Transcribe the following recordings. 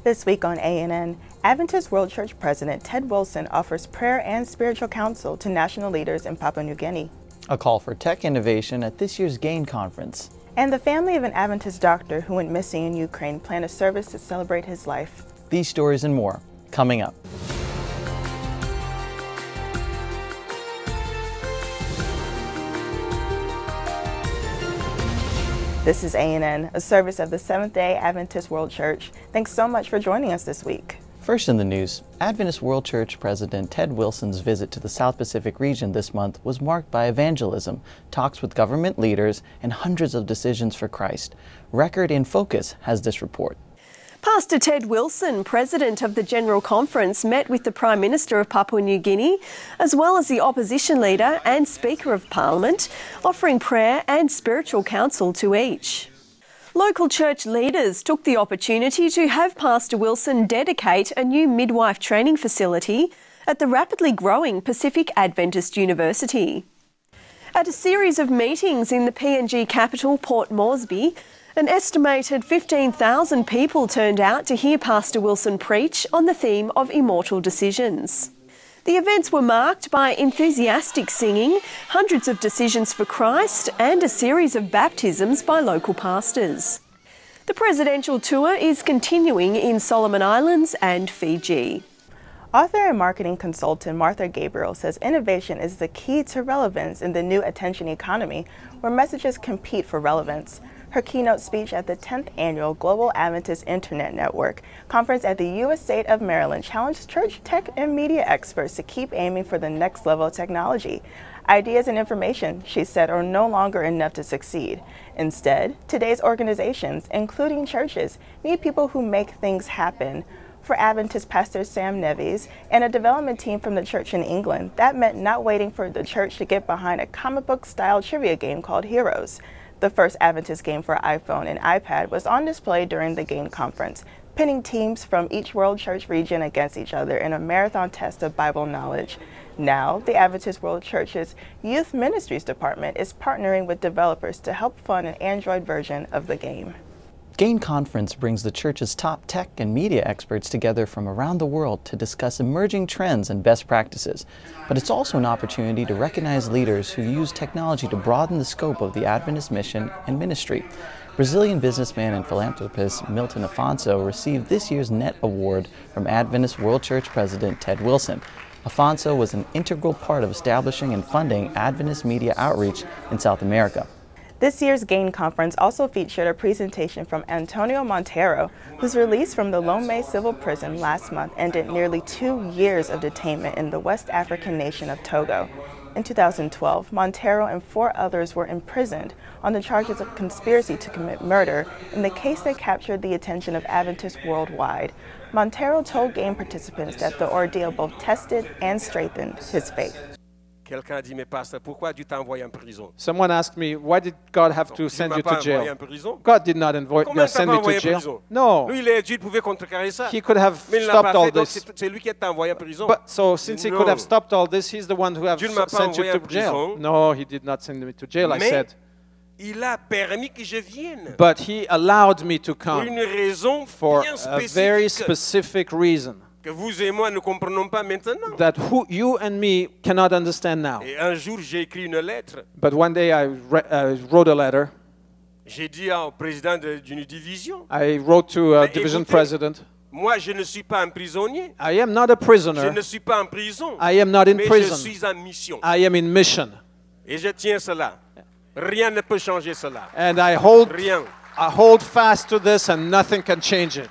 This week on ANN, Adventist World Church President Ted Wilson offers prayer and spiritual counsel to national leaders in Papua New Guinea. A call for tech innovation at this year's GAIN conference. And the family of an Adventist doctor who went missing in Ukraine planned a service to celebrate his life. These stories and more, coming up. This is ANN, a service of the Seventh-day Adventist World Church. Thanks so much for joining us this week. First in the news, Adventist World Church President Ted Wilson's visit to the South Pacific region this month was marked by evangelism, talks with government leaders, and hundreds of decisions for Christ. Record in Focus has this report. Pastor Ted Wilson, President of the General Conference, met with the Prime Minister of Papua New Guinea, as well as the Opposition Leader and Speaker of Parliament, offering prayer and spiritual counsel to each. Local church leaders took the opportunity to have Pastor Wilson dedicate a new midwife training facility at the rapidly growing Pacific Adventist University. At a series of meetings in the PNG capital, Port Moresby, an estimated 15,000 people turned out to hear Pastor Wilson preach on the theme of immortal decisions. The events were marked by enthusiastic singing, hundreds of decisions for Christ, and a series of baptisms by local pastors. The presidential tour is continuing in Solomon Islands and Fiji. Author and marketing consultant Martha Gabriel says innovation is the key to relevance in the new attention economy, where messages compete for relevance. Her keynote speech at the 10th Annual Global Adventist Internet Network Conference at the U.S. State of Maryland challenged church, tech, and media experts to keep aiming for the next level of technology. Ideas and information, she said, are no longer enough to succeed. Instead, today's organizations, including churches, need people who make things happen. For Adventist pastor Sam Neves and a development team from the church in England, that meant not waiting for the church to get behind a comic book-style trivia game called Heroes. The first Adventist game for iPhone and iPad was on display during the GAIN conference, pitting teams from each World Church region against each other in a marathon test of Bible knowledge. Now, the Adventist World Church's Youth Ministries Department is partnering with developers to help fund an Android version of the game. GAIN Conference brings the church's top tech and media experts together from around the world to discuss emerging trends and best practices. But it's also an opportunity to recognize leaders who use technology to broaden the scope of the Adventist mission and ministry. Brazilian businessman and philanthropist Milton Afonso received this year's NET Award from Adventist World Church President Ted Wilson. Afonso was an integral part of establishing and funding Adventist media outreach in South America. This year's GAIN conference also featured a presentation from Antonio Montero, whose release from the Lomé civil prison last month ended nearly 2 years of detainment in the West African nation of Togo. In 2012, Montero and 4 others were imprisoned on the charges of conspiracy to commit murder in the case that captured the attention of Adventists worldwide. Montero told GAIN participants that the ordeal both tested and strengthened his faith. Quelqu'un a dit, mais pasteur, pourquoi Dieu t'a envoyé en prison? Someone asked me, why did God have to send you to jail? God did not send me to jail. No. Lui, il est Dieu, il pouvait contrecarrer ça. He could have Mais il l'a stopped pas all fait, donc this. c'est lui qui t'a envoyé en prison. But, so since he could have stopped all this, he's the one who have Dieu ne m'a pas sent you envoyé to en jail. prison. No, he did not send me to jail, I Mais said. il a permis que je vienne. But he allowed me to Pour come une raison for bien a very spécifique specific reason que vous et moi ne comprenons pas maintenant. that you and me cannot understand now. Et un jour, j'ai écrit une lettre. But one day I wrote a letter. J'ai dit au président d'une division. I wrote to a Mais division écoutez, president. Moi, je ne suis pas un prisonnier. I am not a Je prisoner. ne suis pas en prison. I am not in Mais prison. je suis en mission. I am in mission. Et je tiens cela. Rien ne peut changer cela. And I Rien. hold fast to this, and nothing can change it.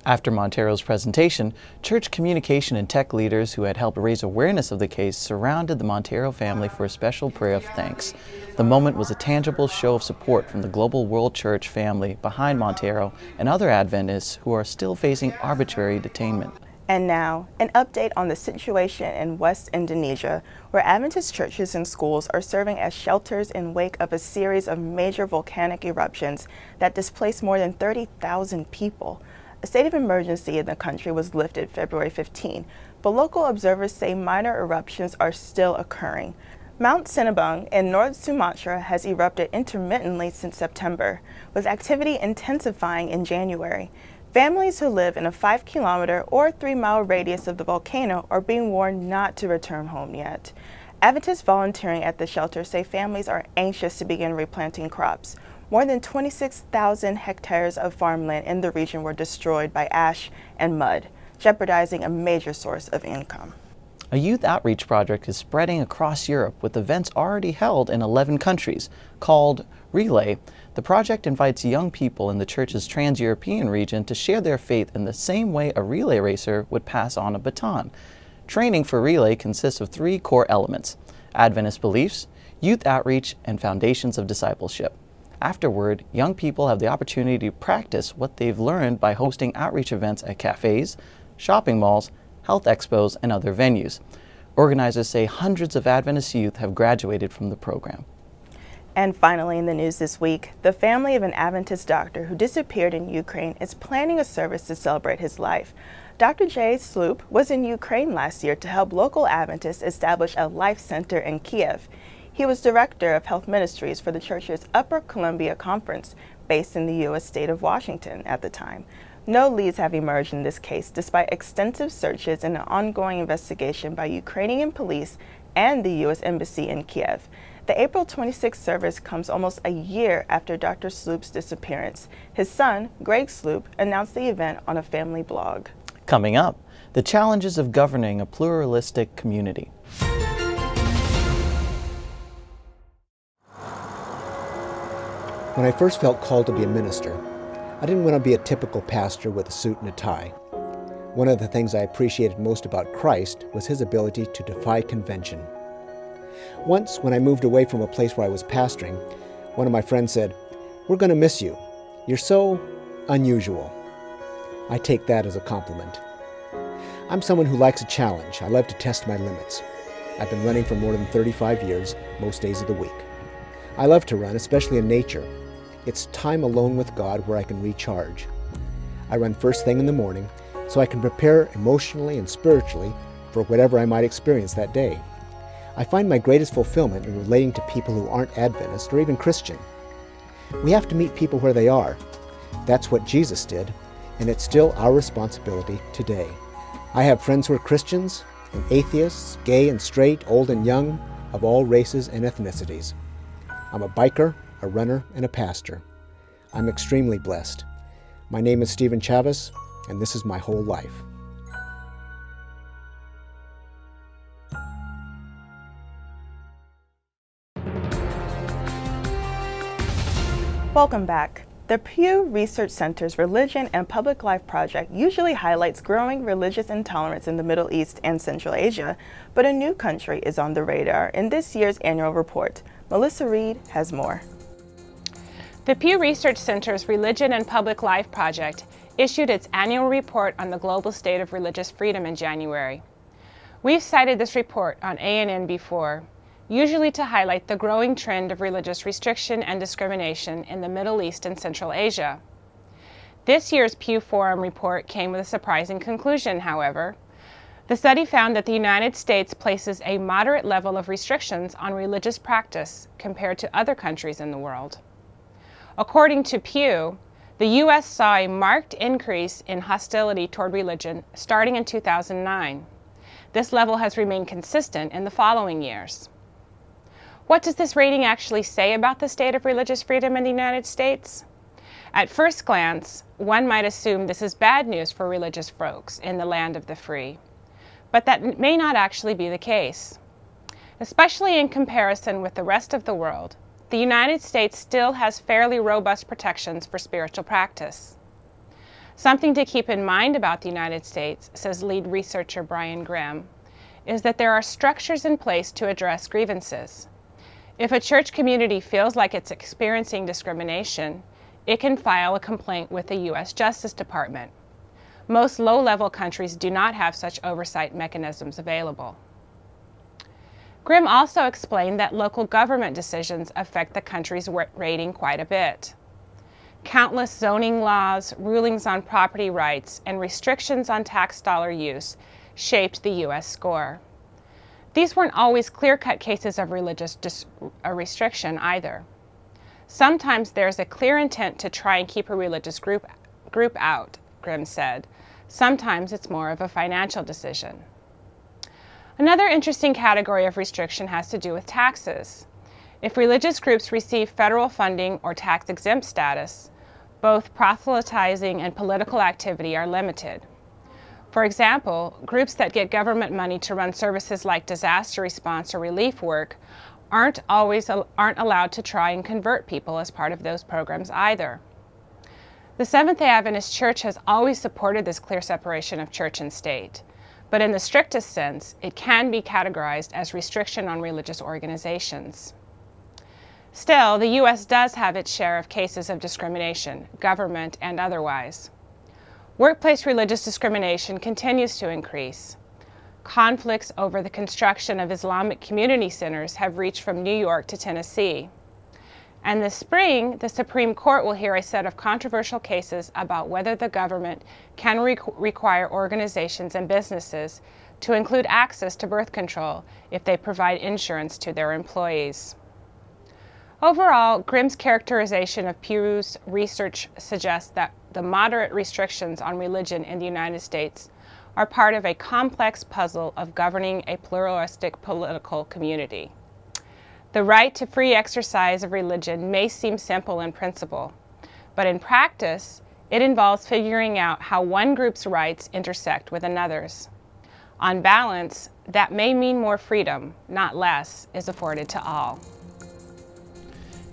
After Montero's presentation, church communication and tech leaders who had helped raise awareness of the case surrounded the Montero family for a special prayer of thanks. The moment was a tangible show of support from the global World Church family behind Montero and other Adventists who are still facing arbitrary detainment. And now, an update on the situation in West Indonesia, where Adventist churches and schools are serving as shelters in wake of a series of major volcanic eruptions that displaced more than 30,000 people. A state of emergency in the country was lifted February 15, but local observers say minor eruptions are still occurring. Mount Sinabung in North Sumatra has erupted intermittently since September, with activity intensifying in January. Families who live in a 5-kilometer or 3-mile radius of the volcano are being warned not to return home yet. Adventists volunteering at the shelter say families are anxious to begin replanting crops. More than 26,000 hectares of farmland in the region were destroyed by ash and mud, jeopardizing a major source of income. A youth outreach project is spreading across Europe with events already held in 11 countries. Called Relay, the project invites young people in the church's trans-European region to share their faith in the same way a relay racer would pass on a baton. Training for Relay consists of 3 core elements: Adventist beliefs, youth outreach, and foundations of discipleship. Afterward, young people have the opportunity to practice what they've learned by hosting outreach events at cafes, shopping malls, health expos, and other venues. Organizers say hundreds of Adventist youth have graduated from the program. And finally in the news this week, the family of an Adventist doctor who disappeared in Ukraine is planning a service to celebrate his life. Dr. Jay Sloop was in Ukraine last year to help local Adventists establish a life center in Kiev. He was director of health ministries for the church's Upper Columbia Conference, based in the U.S. state of Washington at the time. No leads have emerged in this case, despite extensive searches and an ongoing investigation by Ukrainian police and the U.S. Embassy in Kiev. The April 26th service comes almost a year after Dr. Sloop's disappearance. His son, Greg Sloop, announced the event on a family blog. Coming up, the challenges of governing a pluralistic community. When I first felt called to be a minister, I didn't want to be a typical pastor with a suit and a tie. One of the things I appreciated most about Christ was his ability to defy convention. Once, when I moved away from a place where I was pastoring, one of my friends said, "We're going to miss you. You're so unusual." I take that as a compliment. I'm someone who likes a challenge. I love to test my limits. I've been running for more than 35 years, most days of the week. I love to run, especially in nature. It's time alone with God where I can recharge. I run first thing in the morning so I can prepare emotionally and spiritually for whatever I might experience that day. I find my greatest fulfillment in relating to people who aren't Adventist or even Christian. We have to meet people where they are. That's what Jesus did, and it's still our responsibility today. I have friends who are Christians and atheists, gay and straight, old and young, of all races and ethnicities. I'm a biker, a runner, and a pastor. I'm extremely blessed. My name is Stephen Chavez, and this is my whole life. Welcome back. The Pew Research Center's Religion and Public Life Project usually highlights growing religious intolerance in the Middle East and Central Asia, but a new country is on the radar in this year's annual report. Melissa Reed has more. The Pew Research Center's Religion and Public Life Project issued its annual report on the global state of religious freedom in January. We've cited this report on ANN before, usually to highlight the growing trend of religious restriction and discrimination in the Middle East and Central Asia. This year's Pew Forum report came with a surprising conclusion, however. The study found that the United States places a moderate level of restrictions on religious practice compared to other countries in the world. According to Pew, the U.S. saw a marked increase in hostility toward religion starting in 2009. This level has remained consistent in the following years. What does this rating actually say about the state of religious freedom in the United States? At first glance, one might assume this is bad news for religious folks in the land of the free, but that may not actually be the case. Especially in comparison with the rest of the world, the United States still has fairly robust protections for spiritual practice. Something to keep in mind about the United States, says lead researcher Brian Grimm, is that there are structures in place to address grievances. If a church community feels like it's experiencing discrimination, it can file a complaint with the U.S. Justice Department. Most low-level countries do not have such oversight mechanisms available. Grimm also explained that local government decisions affect the country's rating quite a bit. Countless zoning laws, rulings on property rights, and restrictions on tax dollar use shaped the U.S. score. These weren't always clear-cut cases of religious restriction either. Sometimes there's a clear intent to try and keep a religious group out, Grimm said. Sometimes it's more of a financial decision. Another interesting category of restriction has to do with taxes. If religious groups receive federal funding or tax-exempt status, both proselytizing and political activity are limited. For example, groups that get government money to run services like disaster response or relief work aren't allowed to try and convert people as part of those programs either. The Seventh-day Adventist Church has always supported this clear separation of church and state, but in the strictest sense, it can be categorized as restriction on religious organizations. Still, the U.S. does have its share of cases of discrimination, government and otherwise. Workplace religious discrimination continues to increase. Conflicts over the construction of Islamic community centers have reached from New York to Tennessee. And this spring, the Supreme Court will hear a set of controversial cases about whether the government can require organizations and businesses to include access to birth control if they provide insurance to their employees. Overall, Grimm's characterization of Pew's research suggests that the moderate restrictions on religion in the United States are part of a complex puzzle of governing a pluralistic political community. The right to free exercise of religion may seem simple in principle, but in practice, it involves figuring out how one group's rights intersect with another's. On balance, that may mean more freedom, not less, is afforded to all.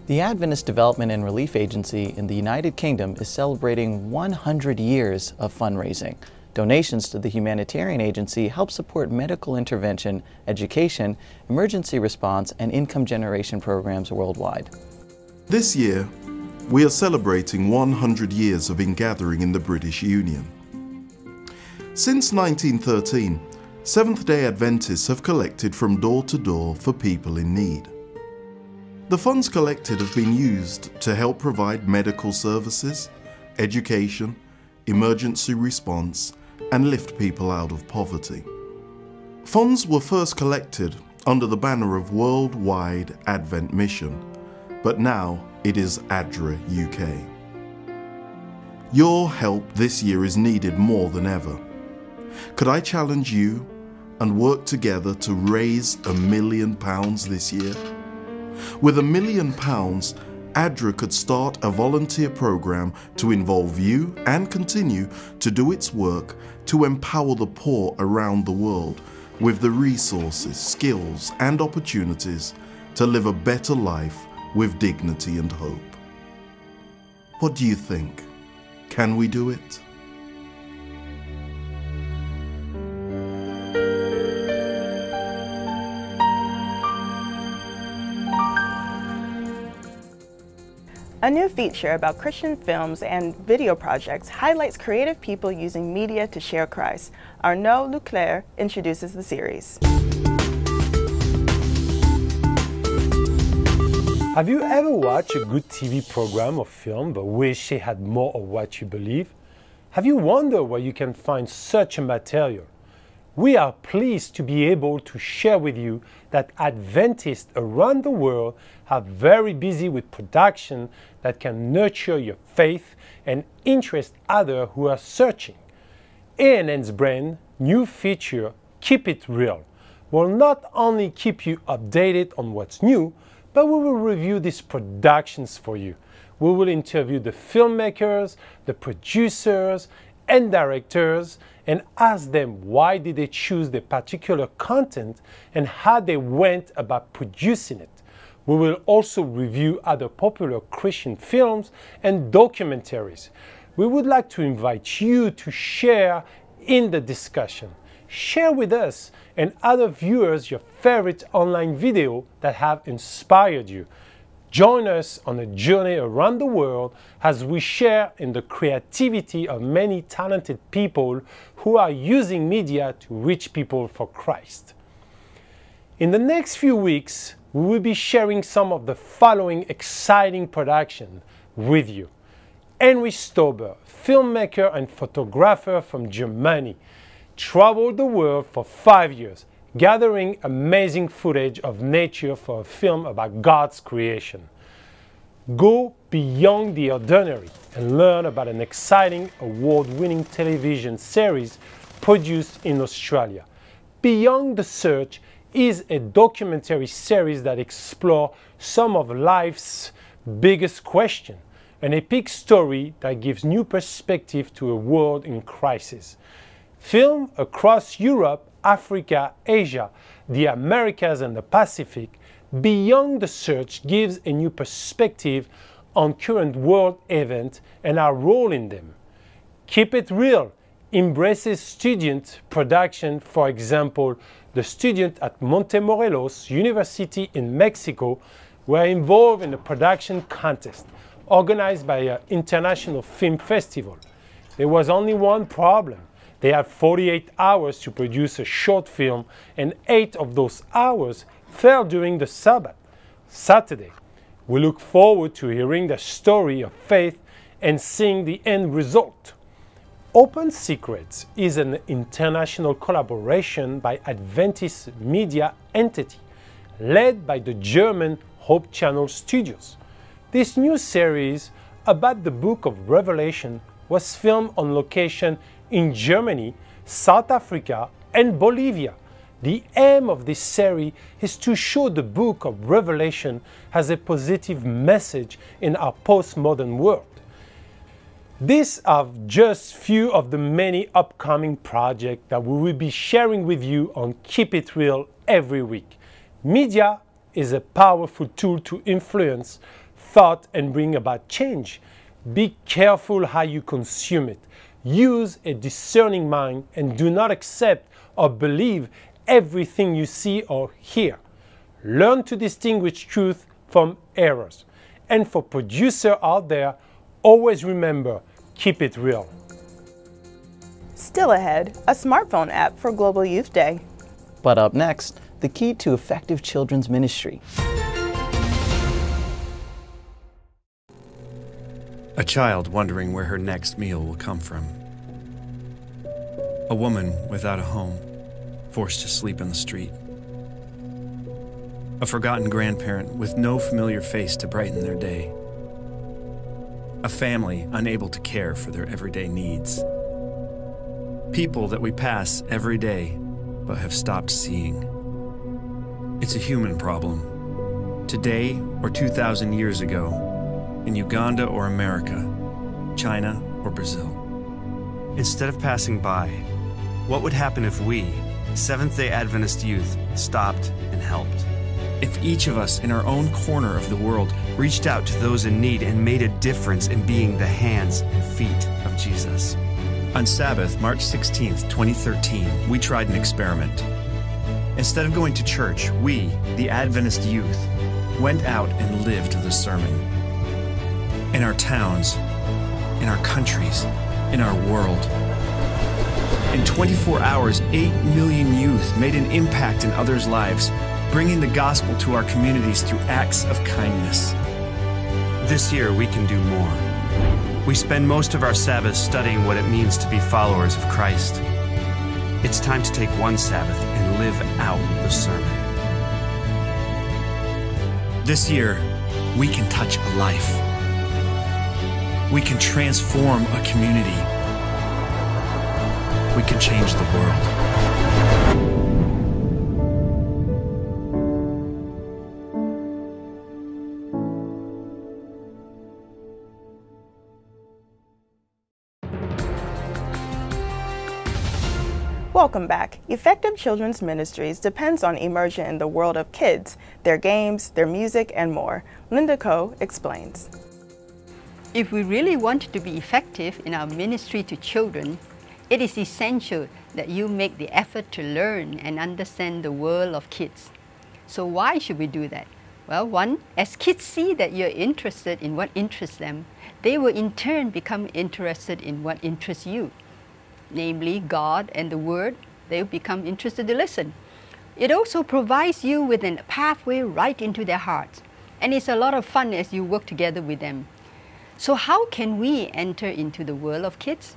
The Adventist Development and Relief Agency in the United Kingdom is celebrating 100 years of fundraising. Donations to the humanitarian agency help support medical intervention, education, emergency response, and income generation programs worldwide. This year, we are celebrating 100 years of ingathering in the British Union. Since 1913, Seventh-day Adventists have collected from door to door for people in need. The funds collected have been used to help provide medical services, education, emergency response, and lift people out of poverty. Funds were first collected under the banner of Worldwide Advent Mission, but now it is ADRA UK. Your help this year is needed more than ever. Could I challenge you and work together to raise £1 million this year? With £1 million, ADRA could start a volunteer program to involve you and continue to do its work to empower the poor around the world with the resources, skills, and opportunities to live a better life with dignity and hope. What do you think? Can we do it? A new feature about Christian films and video projects highlights creative people using media to share Christ. Arnaud Leclerc introduces the series. Have you ever watched a good TV program or film but wish it had more of what you believe? Have you wondered where you can find such a material? We are pleased to be able to share with you that Adventists around the world are very busy with production that can nurture your faith and interest others who are searching. ANN's brand new feature, Keep It Real, will not only keep you updated on what's new, but we will review these productions for you. We will interview the filmmakers, the producers, and directors and ask them why did they choose the particular content and how they went about producing it. We will also review other popular Christian films and documentaries. We would like to invite you to share in the discussion. Share with us and other viewers your favorite online video that have inspired you. Join us on a journey around the world as we share in the creativity of many talented people who are using media to reach people for Christ. In the next few weeks, we will be sharing some of the following exciting productions with you. Henry Stober, filmmaker and photographer from Germany, traveled the world for 5 years, gathering amazing footage of nature for a film about God's creation. Go beyond the ordinary and learn about an exciting award-winning television series produced in Australia. Beyond the Search is a documentary series that explores some of life's biggest questions, an epic story that gives new perspective to a world in crisis. Filmed across Europe, Africa, Asia, the Americas and the Pacific, Beyond the Search gives a new perspective on current world events and our role in them. Keep It Real embraces student production. For example, the students at Montemorelos University in Mexico were involved in a production contest organized by an international film festival. There was only one problem. They had 48 hours to produce a short film, and 8 of those hours fell during the Sabbath, Saturday. We look forward to hearing the story of faith and seeing the end result. Open Secrets is an international collaboration by Adventist media entity, led by the German Hope Channel Studios. This new series about the book of Revelation was filmed on location in Germany, South Africa, and Bolivia. The aim of this series is to show the book of Revelation as a positive message in our postmodern world. These are just few of the many upcoming projects that we will be sharing with you on Keep It Real every week. Media is a powerful tool to influence thought and bring about change. Be careful how you consume it. Use a discerning mind and do not accept or believe everything you see or hear. Learn to distinguish truth from errors. And for producers out there, always remember, keep it real. Still ahead, a smartphone app for Global Youth Day. But up next, the key to effective children's ministry. A child wondering where her next meal will come from. A woman without a home, forced to sleep in the street. A forgotten grandparent with no familiar face to brighten their day. A family unable to care for their everyday needs. People that we pass every day but have stopped seeing. It's a human problem. Today or 2,000 years ago, in Uganda or America, China or Brazil. Instead of passing by, what would happen if we, Seventh-day Adventist youth, stopped and helped? If each of us in our own corner of the world reached out to those in need and made a difference in being the hands and feet of Jesus. On Sabbath, March 16th, 2013, we tried an experiment. Instead of going to church, we, the Adventist youth, went out and lived the sermon. In our towns, in our countries, in our world. In 24 hours, 8 million youth made an impact in others' lives, bringing the gospel to our communities through acts of kindness. This year, we can do more. We spend most of our Sabbath studying what it means to be followers of Christ. It's time to take one Sabbath and live out the sermon. This year, we can touch a life. We can transform a community. We can change the world. Welcome back. Effective children's ministries depends on immersion in the world of kids, their games, their music, and more. Linda Ko explains. If we really want to be effective in our ministry to children, it is essential that you make the effort to learn and understand the world of kids. So why should we do that? Well, one, as kids see that you're interested in what interests them, they will in turn become interested in what interests you. Namely, God and the Word, they will become interested to listen. It also provides you with a pathway right into their hearts. And it's a lot of fun as you work together with them. So how can we enter into the world of kids?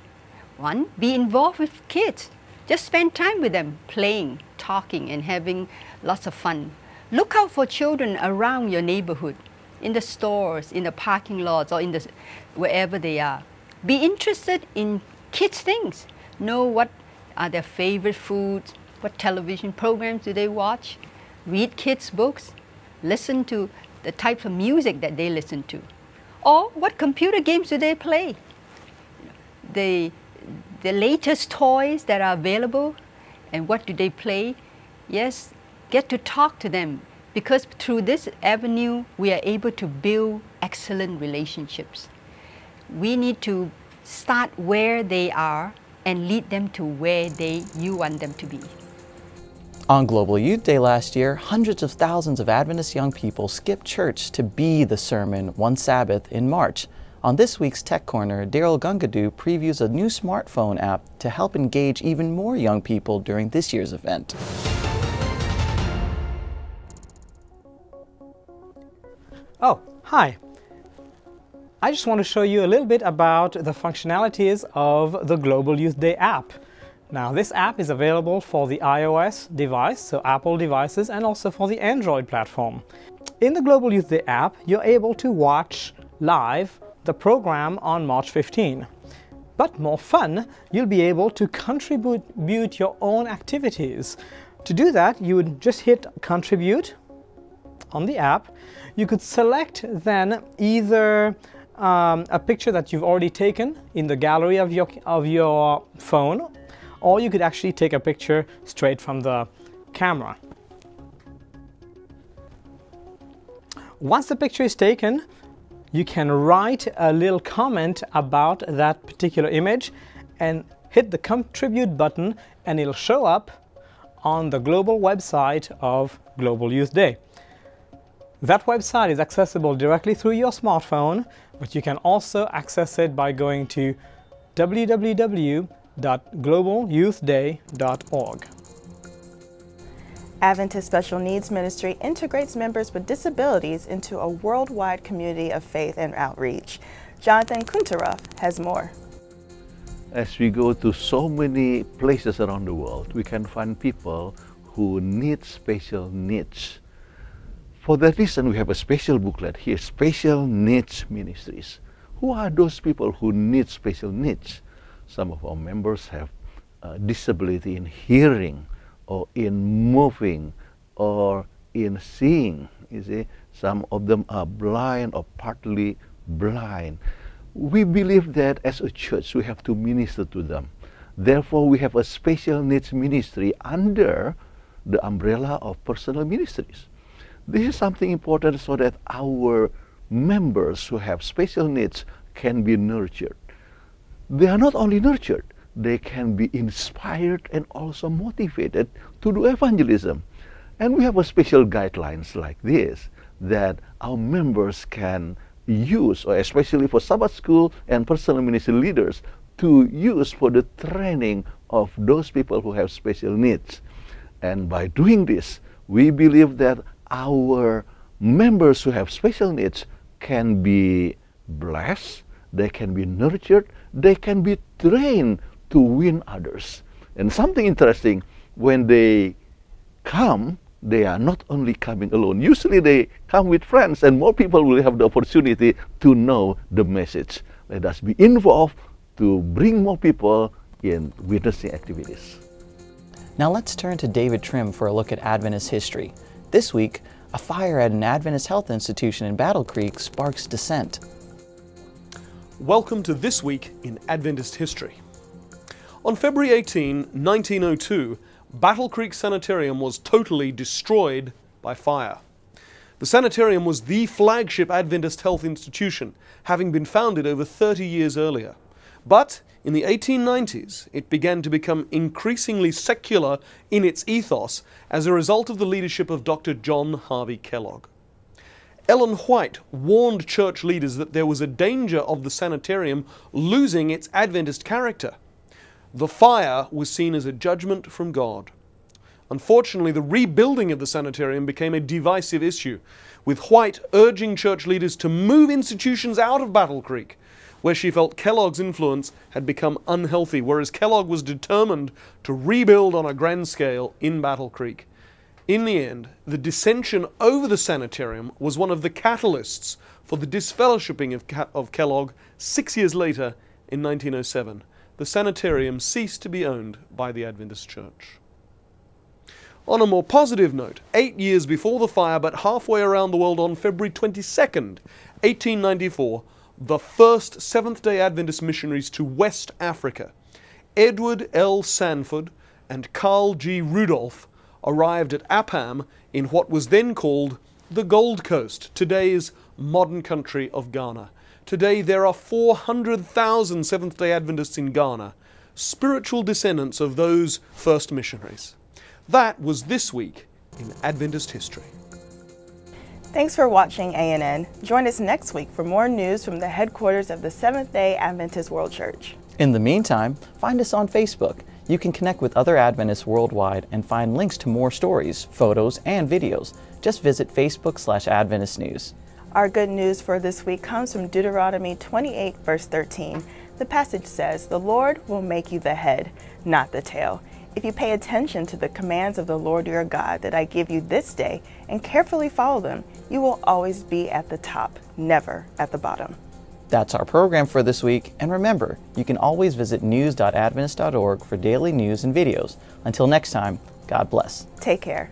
One, be involved with kids. Just spend time with them, playing, talking, and having lots of fun. Look out for children around your neighborhood. in the stores, in the parking lots, or in the wherever they are. Be interested in kids' things. Know what are their favorite foods, what television programs do they watch, read kids' books, listen to the types of music that they listen to, or what computer games do they play, the latest toys that are available, and what do they play. Yes, get to talk to them, because through this avenue we are able to build excellent relationships. We need to start where they are and lead them to where you want them to be. On Global Youth Day last year, hundreds of thousands of Adventist young people skipped church to be the sermon one Sabbath in March. On this week's Tech Corner, Daryl Gungadu previews a new smartphone app to help engage even more young people during this year's event. Oh, hi. I just want to show you a little bit about the functionalities of the Global Youth Day app. Now, this app is available for the iOS device, so Apple devices, and also for the Android platform. In the Global Youth Day app, you're able to watch live the program on March 15. But more fun, you'll be able to contribute your own activities. To do that, you would just hit Contribute on the app. You could select then either a picture that you've already taken in the gallery of your phone, or you could actually take a picture straight from the camera. Once the picture is taken, you can write a little comment about that particular image and hit the Contribute button, and it'll show up on the global website of Global Youth Day. That website is accessible directly through your smartphone, but you can also access it by going to www.globalyouthday.org. Adventist Special Needs Ministry integrates members with disabilities into a worldwide community of faith and outreach. Jonathan Kunteroff has more. As we go to so many places around the world, we can find people who need special needs. For that reason, we have a special booklet here, Special Needs Ministries. Who are those people who need special needs? Some of our members have disability in hearing, or in moving, or in seeing. You see, some of them are blind or partly blind. We believe that as a church, we have to minister to them. Therefore, we have a special needs ministry under the umbrella of personal ministries. This is something important so that our members who have special needs can be nurtured. They are not only nurtured, they can be inspired and also motivated to do evangelism. And we have a special guidelines like this that our members can use, or especially for Sabbath school and personal ministry leaders, to use for the training of those people who have special needs. And by doing this, we believe that our members who have special needs can be blessed, they can be nurtured, they can be trained to win others. And something interesting, when they come, they are not only coming alone. Usually they come with friends, and more people will have the opportunity to know the message. Let us be involved to bring more people in witnessing activities. Now let's turn to David Trim for a look at Adventist history. This week, a fire at an Adventist health institution in Battle Creek sparks dissent. Welcome to This Week in Adventist History. On February 18, 1902, Battle Creek Sanitarium was totally destroyed by fire. The sanitarium was the flagship Adventist health institution, having been founded over 30 years earlier. But in the 1890s, it began to become increasingly secular in its ethos as a result of the leadership of Dr. John Harvey Kellogg. Ellen White warned church leaders that there was a danger of the sanitarium losing its Adventist character. The fire was seen as a judgment from God. Unfortunately, the rebuilding of the sanitarium became a divisive issue, with White urging church leaders to move institutions out of Battle Creek, where she felt Kellogg's influence had become unhealthy, whereas Kellogg was determined to rebuild on a grand scale in Battle Creek. In the end, the dissension over the sanitarium was one of the catalysts for the disfellowshipping of Kellogg 6 years later in 1907. The sanitarium ceased to be owned by the Adventist Church. On a more positive note, 8 years before the fire, but halfway around the world, on February 22nd, 1894, the first Seventh-day Adventist missionaries to West Africa, Edward L. Sanford and Carl G. Rudolph, arrived at Appam in what was then called the Gold Coast, today's modern country of Ghana. Today there are 400,000 Seventh-day Adventists in Ghana, spiritual descendants of those first missionaries. That was this week in Adventist history. Thanks for watching ANN. Join us next week for more news from the headquarters of the Seventh-day Adventist World Church. In the meantime, find us on Facebook. You can connect with other Adventists worldwide and find links to more stories, photos, and videos. Just visit Facebook/Adventist News. Our good news for this week comes from Deuteronomy 28, verse 13. The passage says, "The Lord will make you the head, not the tail. If you pay attention to the commands of the Lord your God that I give you this day and carefully follow them, you will always be at the top, never at the bottom." That's our program for this week, and remember, you can always visit news.adventist.org for daily news and videos. Until next time, God bless. Take care.